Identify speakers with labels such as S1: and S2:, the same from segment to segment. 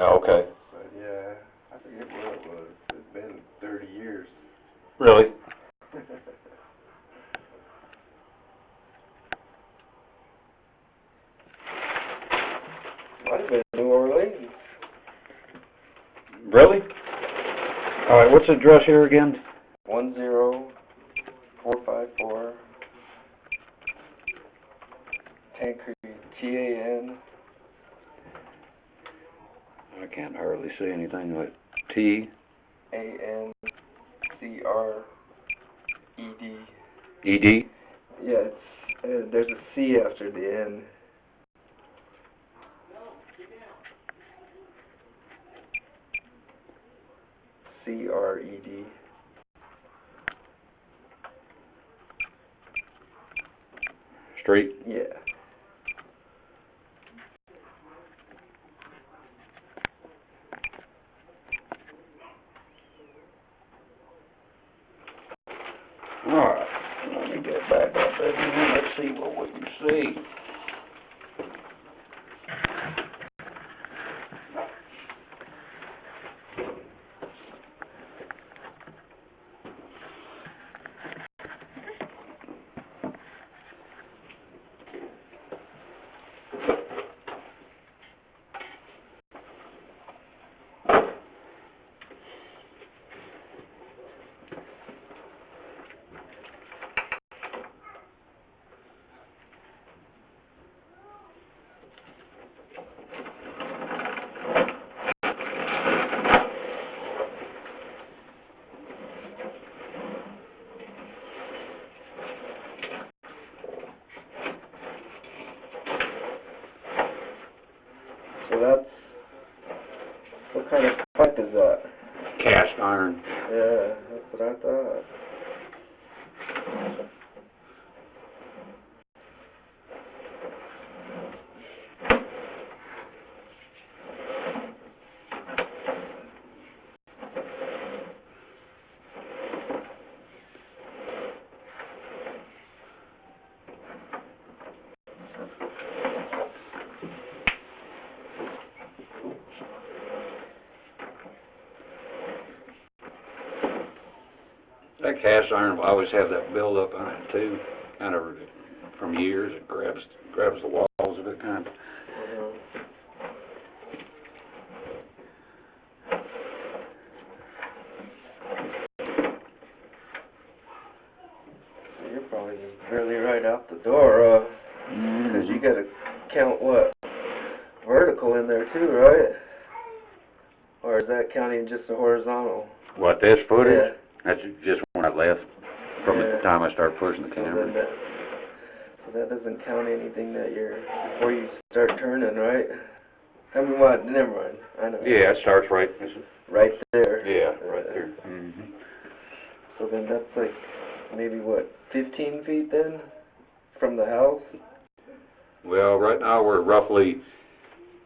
S1: Oh, okay.
S2: But yeah, I forget what it was. It's been 30 years.
S1: Really?
S2: Might have been New Orleans.
S1: Really? All right, what's the address here again?
S2: 10454 Tancredi, T-A-N.
S1: I can't hardly see anything like T.
S2: A-N-C-R-E-D.
S1: E-D?
S2: Yeah, it's there's a C after the N. C-R-E-D.
S1: Street?
S2: Yeah.
S1: All right, let me get back up there and let's see what we can see.
S2: So that's, what kind of pipe is that?
S1: Cast iron.
S2: Yeah, that's what I thought.
S1: That cast iron will always have that buildup on it too, kind of from years. It grabs the walls of it kind of.
S2: So you're probably just barely right out the door, because you gotta count what? Vertical in there too, right? Or is that counting just the horizontal?
S1: What, this footage?
S2: Yeah.
S1: That's just when I left, from the
S2: Yeah.
S1: time I started pushing the
S2: So
S1: camera.
S2: then so that doesn't count anything that before you start turning, right? I mean, what? Never mind. I know.
S1: Yeah, it starts right.
S2: Right there.
S1: Yeah, right there.
S2: So then that's like maybe what, 15 feet then from the house?
S1: Well, right now we're roughly,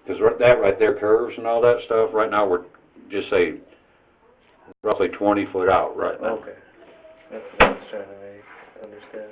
S1: because that right there curves and all that stuff. Right now we're just say roughly 20 foot out right now.
S2: Okay, that's what I was trying to understand.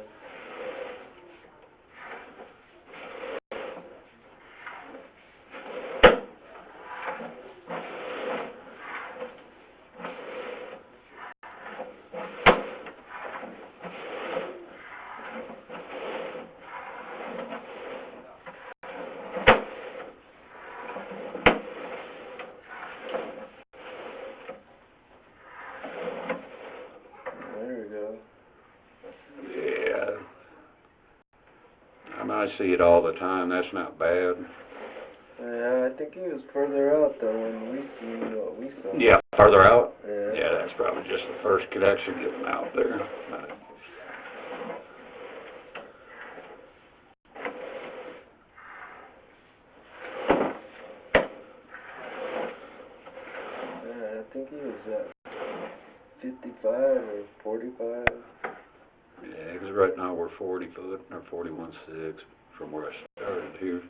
S2: There we go.
S1: Yeah. I mean, I see it all the time. That's not bad.
S2: Yeah, I think he was further out though when we seen what we saw.
S1: Yeah, farther out.
S2: Yeah.
S1: Yeah, that's probably just the first connection getting out there.
S2: Yeah, I think he was at 55 or 45.
S1: Yeah, because right now we're 40 foot or 41.6 from where I started here.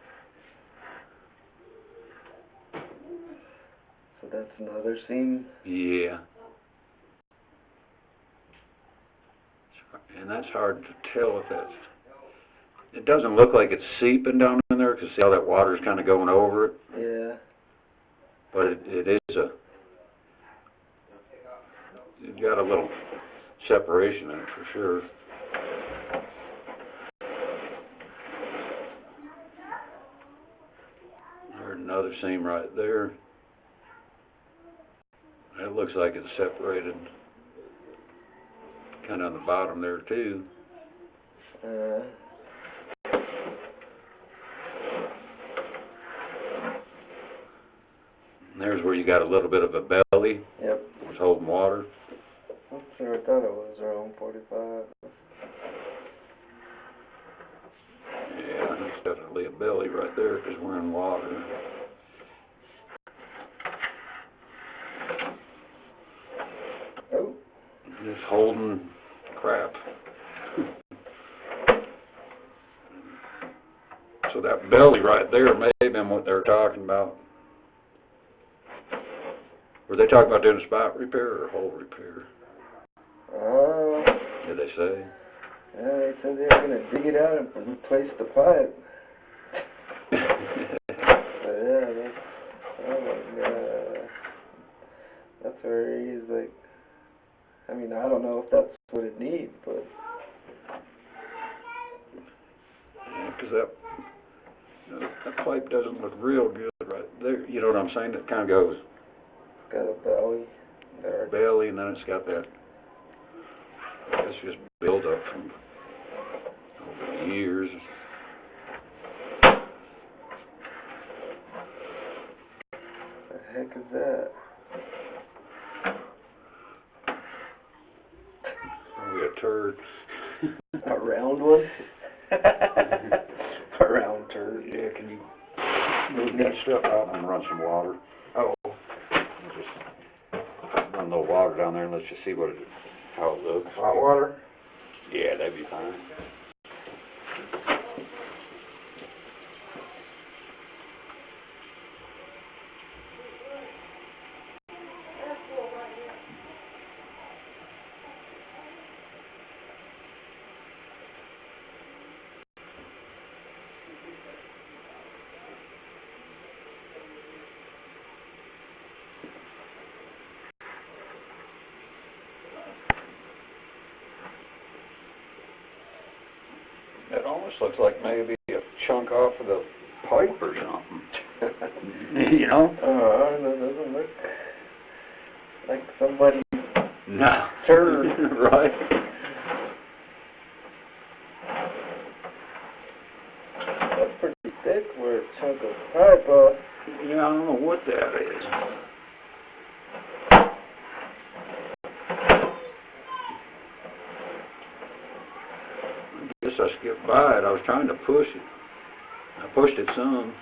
S2: So that's another seam.
S1: Yeah. And that's hard to tell if that's. It doesn't look like it's seeping down in there because see how that water's kind of going over it.
S2: Yeah.
S1: But separation in it for sure. There's another seam right there. It looks like it's separated kind of on the bottom there too. And there's where you got a little bit of a belly.
S2: Yep.
S1: It's holding water.
S2: That's where I thought it was, around 45.
S1: Yeah, it's definitely a belly right there because we're in water.
S2: Oh.
S1: It's holding crap. So that belly right there may have been what they were talking about. Were they talking about doing a spot repair or a hole repair? Did they say?
S2: Yeah, they said they were going to dig it out and replace the pipe. So yeah, that's where he's like, I mean, I don't know if that's what it needs, but.
S1: Yeah, because that pipe doesn't look real good right there. You know what I'm saying? It kind of goes
S2: It's got a belly there.
S1: belly, and then it's got that. It's just built up from over the years.
S2: The heck is that?
S1: Probably a turd.
S2: A round one? A round turd.
S1: Yeah, can you move that stuff out and run some water?
S2: Oh.
S1: Just run a little water down there and let's just see how it looks.
S2: Hot water?
S1: Yeah, that'd be fine. It almost looks like maybe a chunk off of the pipe or something. You know?
S2: That doesn't look like somebody's
S1: No.
S2: turd.
S1: Right.
S2: That's pretty thick for a chunk of pipe.
S1: Yeah, I don't know what that is. I guess I skipped by it. I was trying to push it. I pushed it some.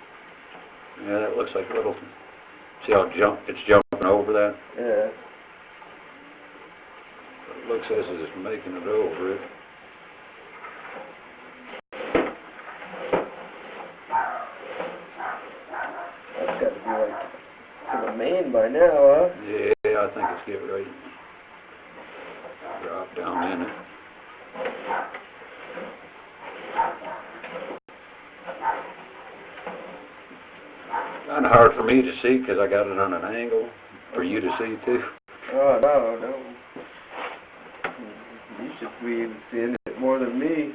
S1: Yeah, that looks like a little. See how it's jumping over that?
S2: Yeah.
S1: It looks as if it's making it over it.
S2: That's got to be like to the main by now, huh?
S1: Yeah, I think it's getting ready to drop down in it. Kind of hard for me to see because I got it on an angle for you to see too.
S2: Oh, no. You should be seeing it more than me.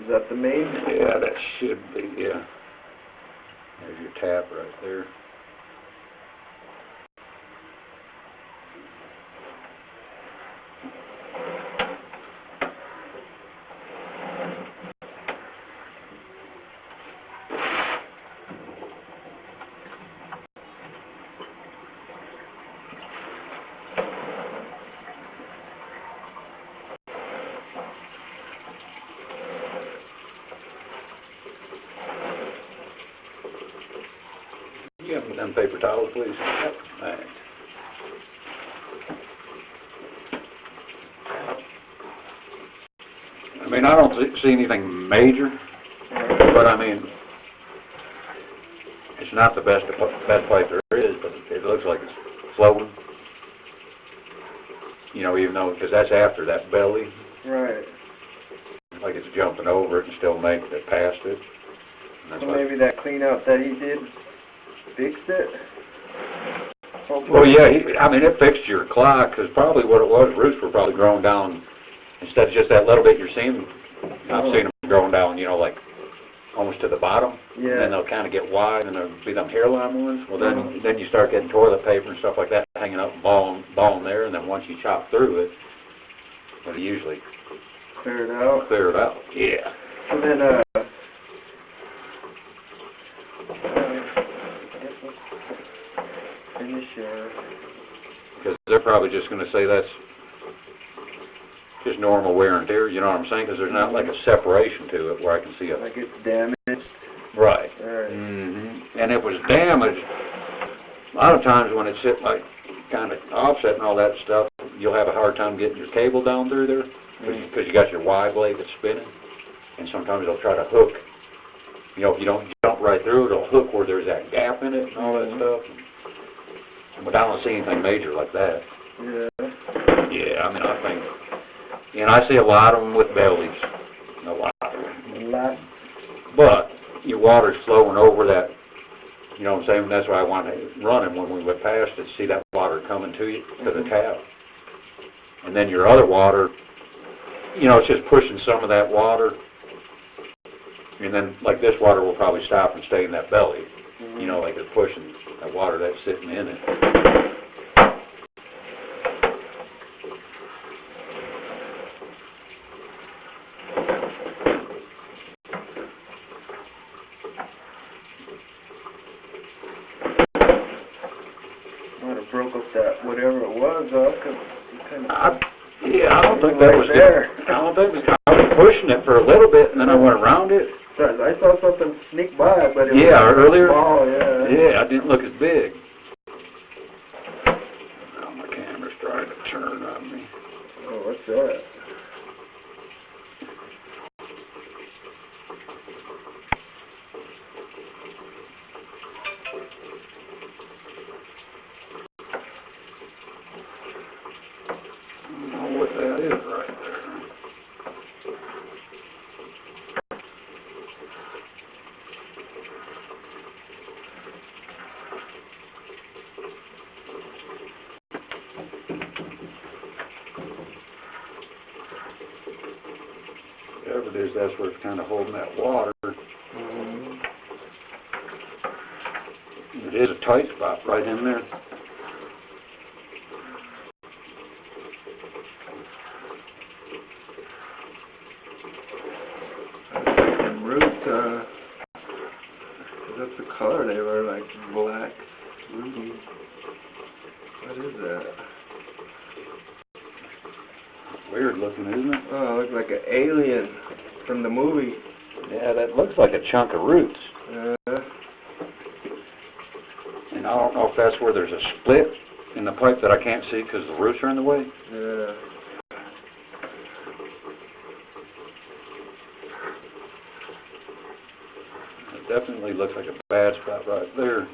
S2: Is that the main?
S1: Yeah, that should be, yeah. There's your tap right there. You have me them paper towels, please? Yep. Thanks. I mean, I don't see anything major, but I mean, it's not the best pipe there is, but it looks like it's floating. You know, even though, because that's after that belly,
S2: Right.
S1: like it's jumping over it and still making it past it.
S2: So maybe that clean out that he did fixed it?
S1: Well, yeah, I mean, it fixed your clock, because probably what it was, roots were probably growing down, instead of just that little bit you're seeing, I've seen them growing down, you know, like, almost to the bottom.
S2: Yeah.
S1: And then they'll kind of get wide, and there'll be them hairline ones. Well, then you start getting toilet paper and stuff like that hanging up and balling there, and then once you chop through it, it'll usually
S2: Clear it out.
S1: clear it out. Yeah.
S2: So then, I guess let's finish
S1: Because they're probably just going to say that's just normal wear and tear, you know what I'm saying? Because there's not like a separation to it where I can see it.
S2: like it's damaged.
S1: Right.
S2: Alright.
S1: And it was damaged. A lot of times when it's hit like kind of offset and all that stuff, you'll have a hard time getting your cable down through there because you got your Y blade that's spinning. And sometimes it'll try to hook. You know, if you don't jump right through it, it'll hook where there's that gap in it and all that stuff. But I don't see anything major like that.
S2: Yeah.
S1: Yeah, I mean, I think, and I see a lot of them with bellies. A lot of them. But your water's flowing over that, you know what I'm saying? That's why I wanted to run it when we went past it, see that water coming to you, to the tap. And then your other water, you know, it's just pushing some of that water. And then, like this water will probably stop and stay in that belly. You know, like it's pushing that water that's sitting in it.
S2: Might have broke up that whatever it was, because you kind of.
S1: Yeah, I don't think that was
S2: there.
S1: I don't think it was. I was pushing it for a little bit, and then I went around it.
S2: So I saw something sneak by, but it was
S1: earlier.
S2: small. Yeah.
S1: Yeah, it didn't look as big. Oh, my camera's trying to turn on me.
S2: Oh, what's that?
S1: I don't know what that is right there. Whatever it is, that's where it's kind of holding that water. It is a tight spot right in there.
S2: Roots, that's the color they were, like black, ruby. What is that?
S1: Weird looking, isn't it?
S2: Oh, it looks like an alien from the movie.
S1: Yeah, that looks like a chunk of roots. And I don't know if that's where there's a split in the pipe that I can't see because the roots are in the way.
S2: Yeah.
S1: It definitely looks like a bad spot right there.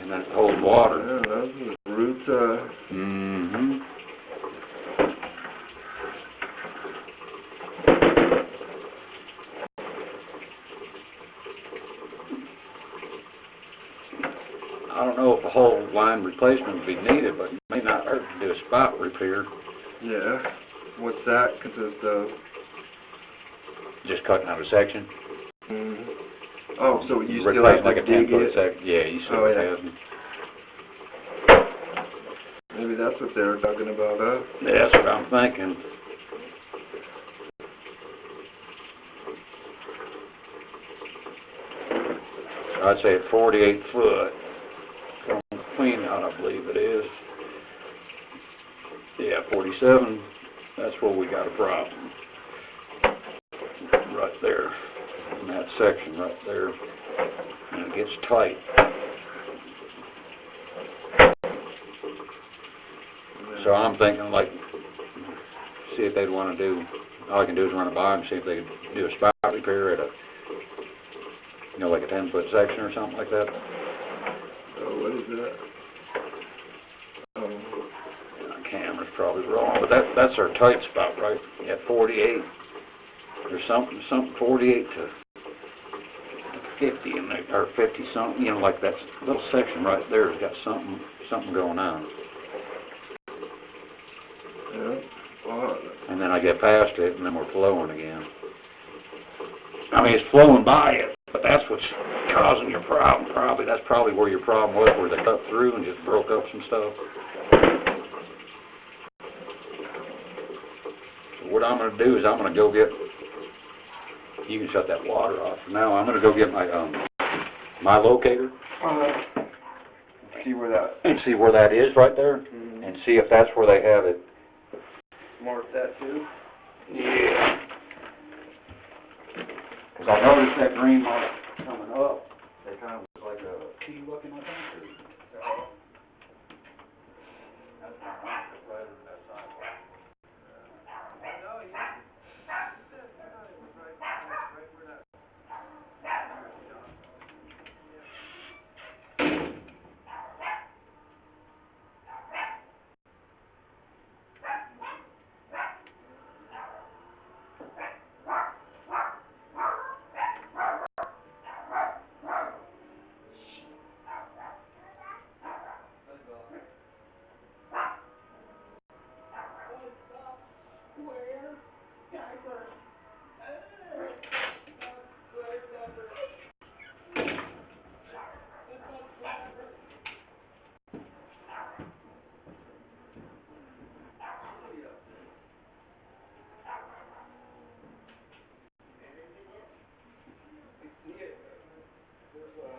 S1: And then it holds water.
S2: Yeah, those are the roots,
S1: I don't know if a whole line replacement would be needed, but it may not hurt to do a spot repair.
S2: Yeah. What's that consist of?
S1: Just cutting out a section.
S2: Oh, so you still
S1: Replace
S2: have
S1: like
S2: to
S1: a
S2: dig
S1: 10-foot
S2: it?
S1: section. Yeah, you still have.
S2: Maybe that's what they were talking about, huh?
S1: Yeah, that's what I'm thinking. I'd say at 48 foot from clean out, I believe it is. Yeah, 47, that's where we got a problem. Right there, in that section right there. And it gets tight. So I'm thinking like, see if they'd want to do, all I can do is run it by and see if they could do a spot repair at a, you know, like a 10-foot section or something like that.
S2: Oh, what is that?
S1: Yeah, the camera's probably wrong, but that's our tight spot, right? At 48. There's something 48 to 50 in there, or 50 something, you know, like that little section right there has got something going on.
S2: Yeah. Well,
S1: And then I get past it and then we're flowing again. I mean, it's flowing by it, but that's what's causing your problem probably. That's probably where your problem was, where they cut through and just broke up some stuff. So what I'm gonna do is I'm gonna go get, you can shut that water off for now. I'm gonna go get my locator
S2: see where that
S1: and see where that is right there and see if that's where they have it.
S2: mark that too.
S1: Yeah. Because I noticed that green mark coming up, they kind of was like a T looking, I think. That's right over that sidewalk.
S2: See it. There's a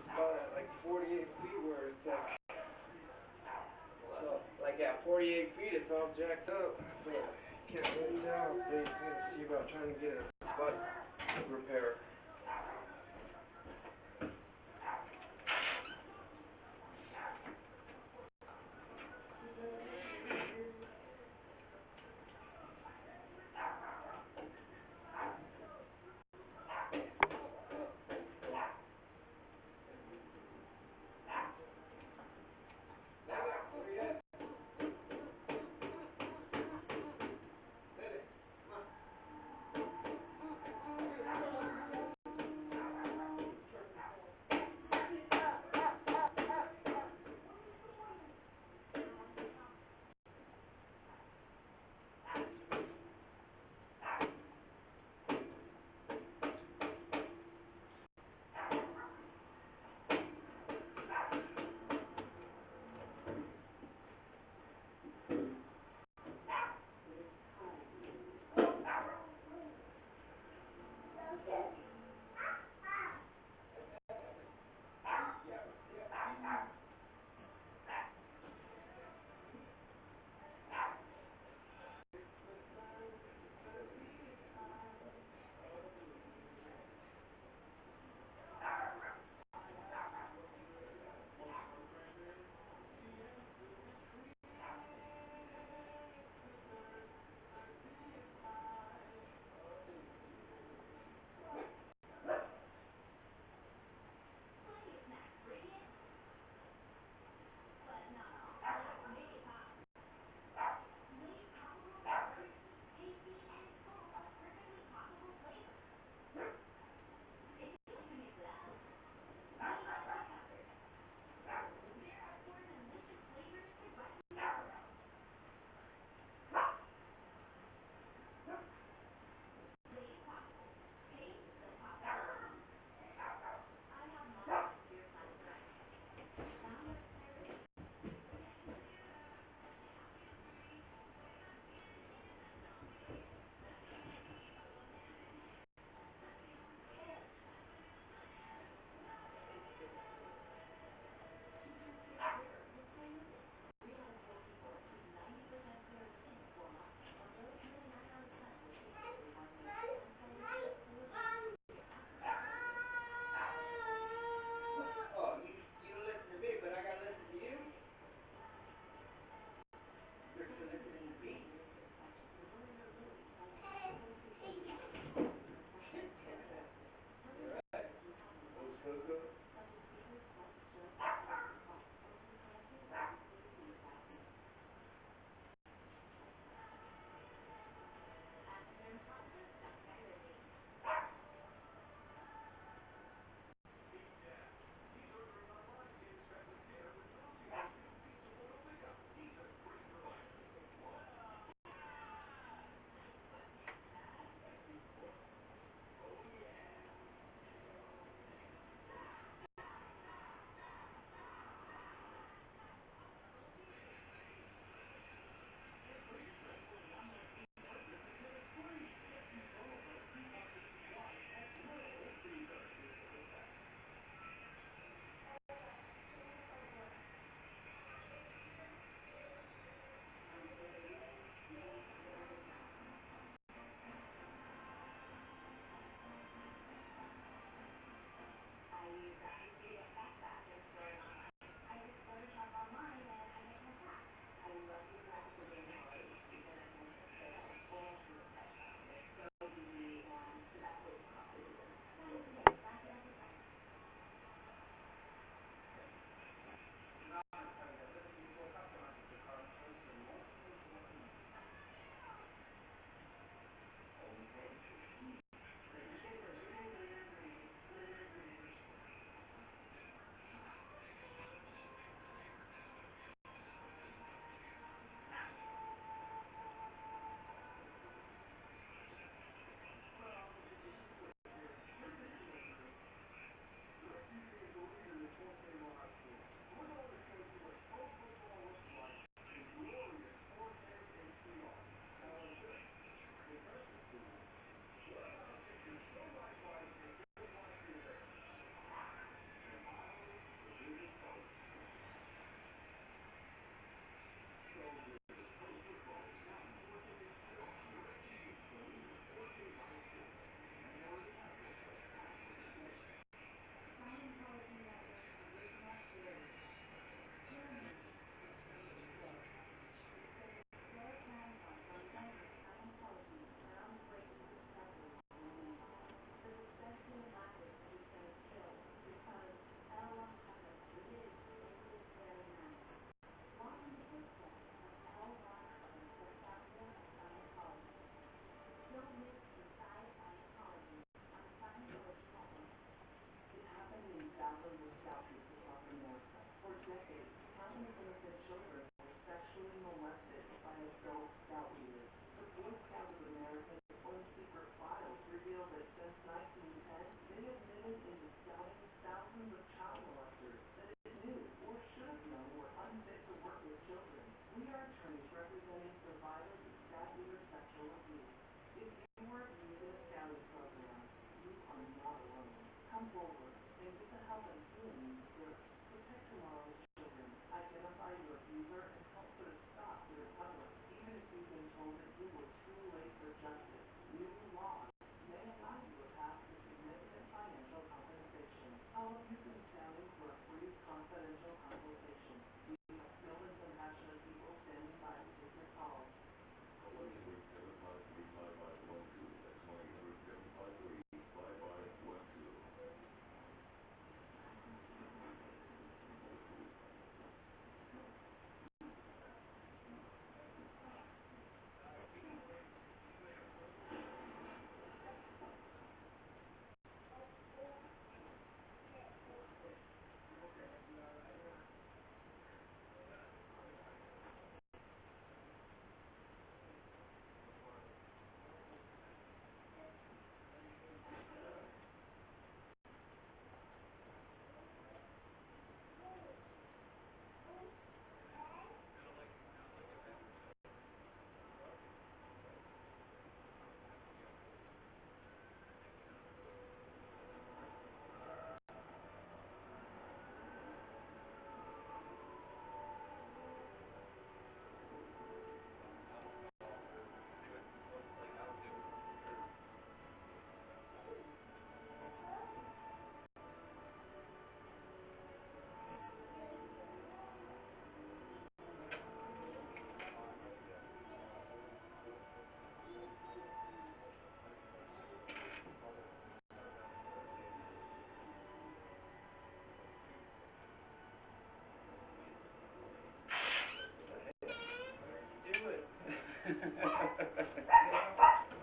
S2: spot at like 48 feet where it's like at 48 feet it's all jacked up, but you can't really tell. So you just gotta see about trying to get a spot repair.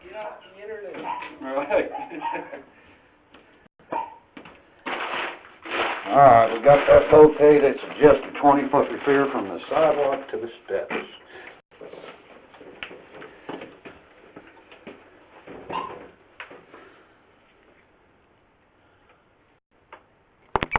S2: Get off the internet.
S1: Right. All right, we got that located. It's just a 20-foot repair from the sidewalk to the steps.